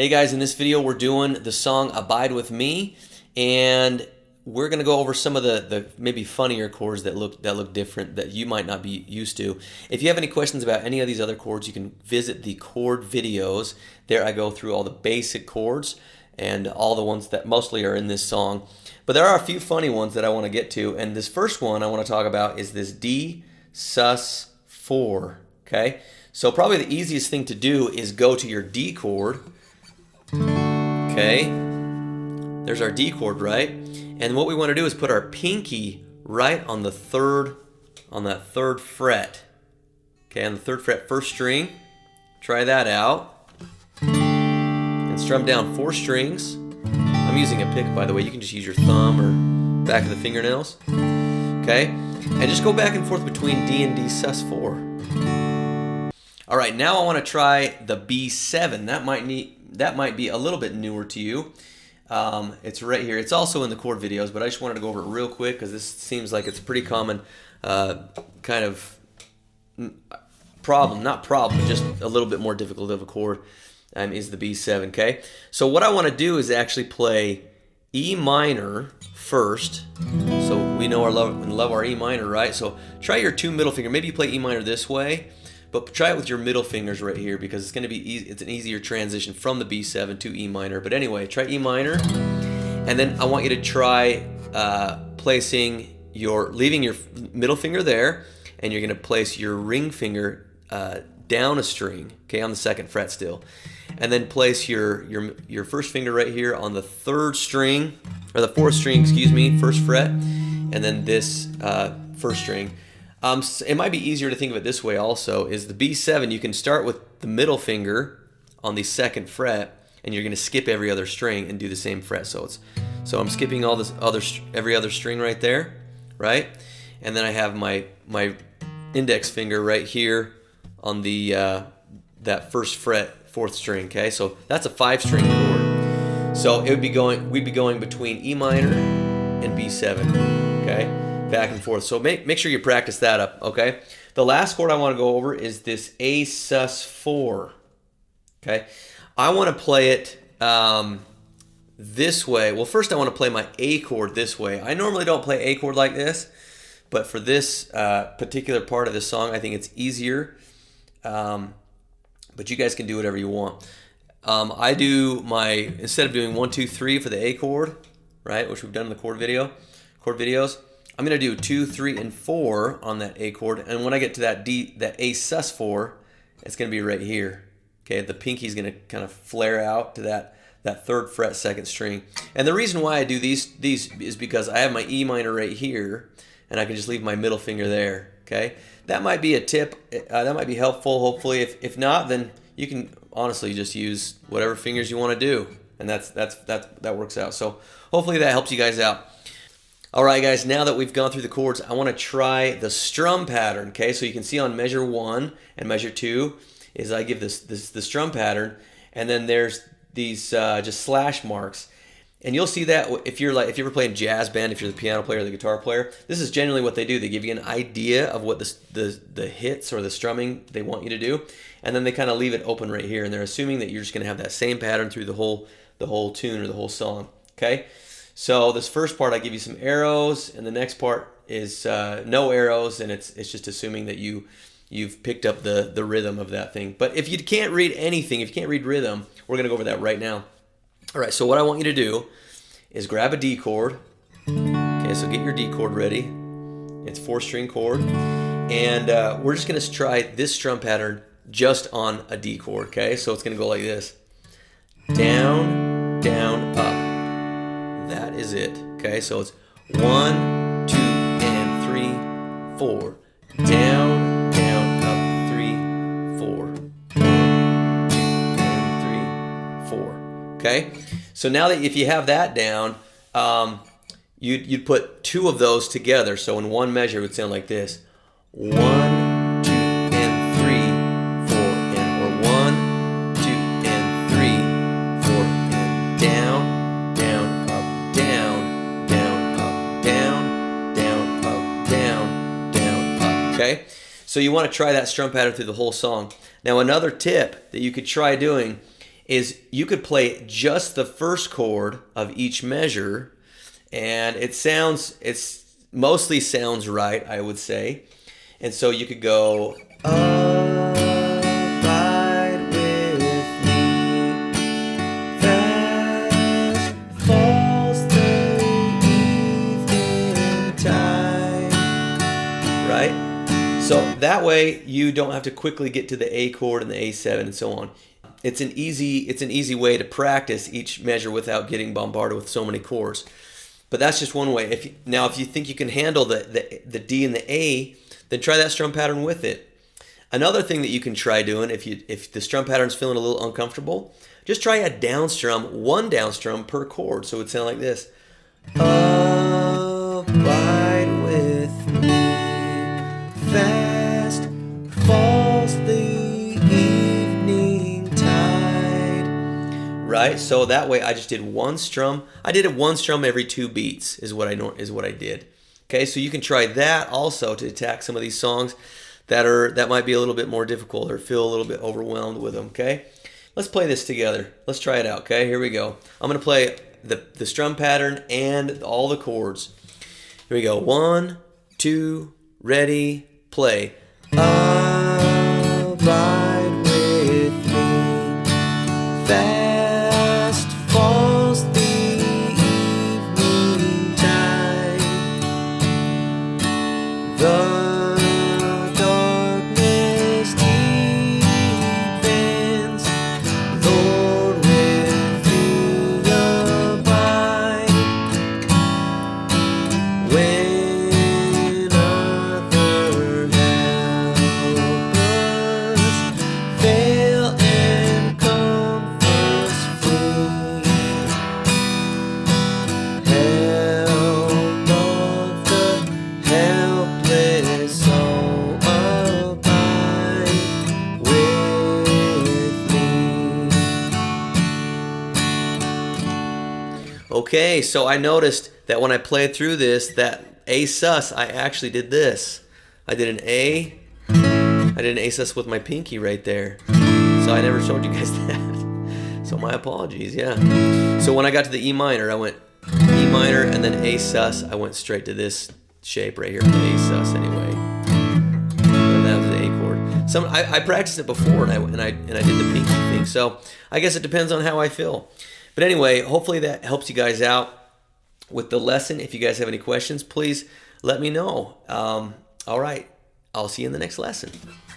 Hey guys, in this video we're doing the song Abide With Me, and we're going to go over some of the maybe funnier chords that look different that you might not be used to. If you have any questions about any of these other chords, you can visit the chord videos. There I go through all the basic chords and all the ones that mostly are in this song. But there are a few funny ones that I want to get to, and this first one I want to talk about is this D sus 4. Okay? So probably the easiest thing to do is go to your D chord. Okay, there's our D chord, right? And what we want to do is put our pinky right on that third fret. Okay, on the third fret, first string. Try that out. And strum down 4 strings. I'm using a pick, by the way. You can just use your thumb or back of the fingernails. Okay, and just go back and forth between D and D sus 4. All right, now I want to try the B7. That might be a little bit newer to you. It's right here. It's also in the chord videos, but I just wanted to go over it real quick because this seems like it's a pretty common kind of problem. Not problem, just a little bit more difficult of a chord is the B7, okay? So what I want to do is actually play E minor first. So we know love our E minor, right? So try your 2 middle finger. Maybe you play E minor this way, but try it with your middle fingers right here because it's going to be easy. It's an easier transition from the B7 to E minor. But anyway, try E minor, and then I want you to try leaving your middle finger there, and you're going to place your ring finger down a string, okay, on the 2nd fret still, and then place your first finger right here on the 3rd string, or the 4th string, excuse me, 1st fret, and then this 1st string. It might be easier to think of it this way also, is the B7, you can start with the middle finger on the 2nd fret, and you're going to skip every other string and do the same fret. So I'm skipping all this every other string right there, right? And then I have my index finger right here on the that 1st fret, 4th string, okay? So that's a 5-string chord. So we'd be going between E minor and B7, okay? Back and forth. So make sure you practice that up, okay? The last chord I want to go over is this A sus 4, okay? I want to play it this way. Well, first I want to play my A chord this way. I normally don't play A chord like this, but for this particular part of the song, I think it's easier. But you guys can do whatever you want. I do instead of doing 1, 2, 3 for the A chord, right, which we've done in the chord videos, I'm going to do 2, 3, and 4 on that A chord, and when I get to that A sus 4, it's going to be right here. Okay, the pinky's going to kind of flare out to that 3rd fret 2nd string. And the reason why I do these is because I have my E minor right here, and I can just leave my middle finger there. Okay, that might be a tip. That might be helpful. Hopefully, if not, then you can honestly just use whatever fingers you want to do, and that works out. So hopefully that helps you guys out. Alright guys, now that we've gone through the chords, I want to try the strum pattern, okay? So you can see on measure 1 and measure 2 is I give the strum pattern, and then there's these just slash marks. And you'll see that if you're ever playing jazz band, if you're the piano player or the guitar player, this is generally what they do. They give you an idea of what the hits or the strumming they want you to do, and then they kind of leave it open right here, and they're assuming that you're just going to have that same pattern through the whole tune or the whole song, okay? So this first part I give you some arrows, and the next part is no arrows, and it's just assuming that you've picked up the rhythm of that thing. But if you can't read anything, if you can't read rhythm, we're going to go over that right now. All right, so what I want you to do is grab a D chord. Okay, so get your D chord ready. It's a 4-string chord, and we're just going to try this strum pattern just on a D chord. Okay, so it's going to go like this: down, down, up. That is it. Okay, so it's 1, 2, and 3, 4. Down, down, up, 3, 4. 1, 2, and 3, 4. Okay, so now that if you have that down, you'd put 2 of those together. So in one measure, it would sound like this: 1, 2, and 3, 4, and or 1, 2, and 3, 4, and down. Okay, so you want to try that strum pattern through the whole song. Now another tip that you could try doing is you could play just the first chord of each measure, and it's mostly sounds right, I would say. And so you could go abide with me, fast falls the evening tide, right? So that way you don't have to quickly get to the A chord and the A7 and so on. It's an easy way to practice each measure without getting bombarded with so many chords. But that's just one way. If you think you can handle the D and the A, then try that strum pattern with it. Another thing that you can try doing, if the strum pattern's feeling a little uncomfortable, just try a down strum, one down strum per chord. So it would sound like this. Abide with me, fast falls the evening tide. Right? So that way I just did one strum. I did it one strum every 2 beats is what I did. Okay, so you can try that also to attack some of these songs that might be a little bit more difficult or feel a little bit overwhelmed with them. Okay, let's play this together. Let's try it out. Okay, here we go. I'm gonna play the strum pattern and all the chords. Here we go. 1, 2, ready, play. Abide with me, fast falls the evening tide. The darkness deepens, Lord, with thee abide. When other helpers fail and comforts flee, help of the helpless, oh, abide with me. Okay, so I noticed that when I played through this, that A sus, I actually did this. I did an A sus with my pinky right there. So I never showed you guys that. So my apologies, yeah. So when I got to the E minor, I went E minor and then A sus. I went straight to this shape right here, A sus anyway. And that was the A chord. I practiced it before and I did the pinky thing. So I guess it depends on how I feel. But anyway, hopefully that helps you guys out with the lesson. If you guys have any questions, please let me know. All right, I'll see you in the next lesson.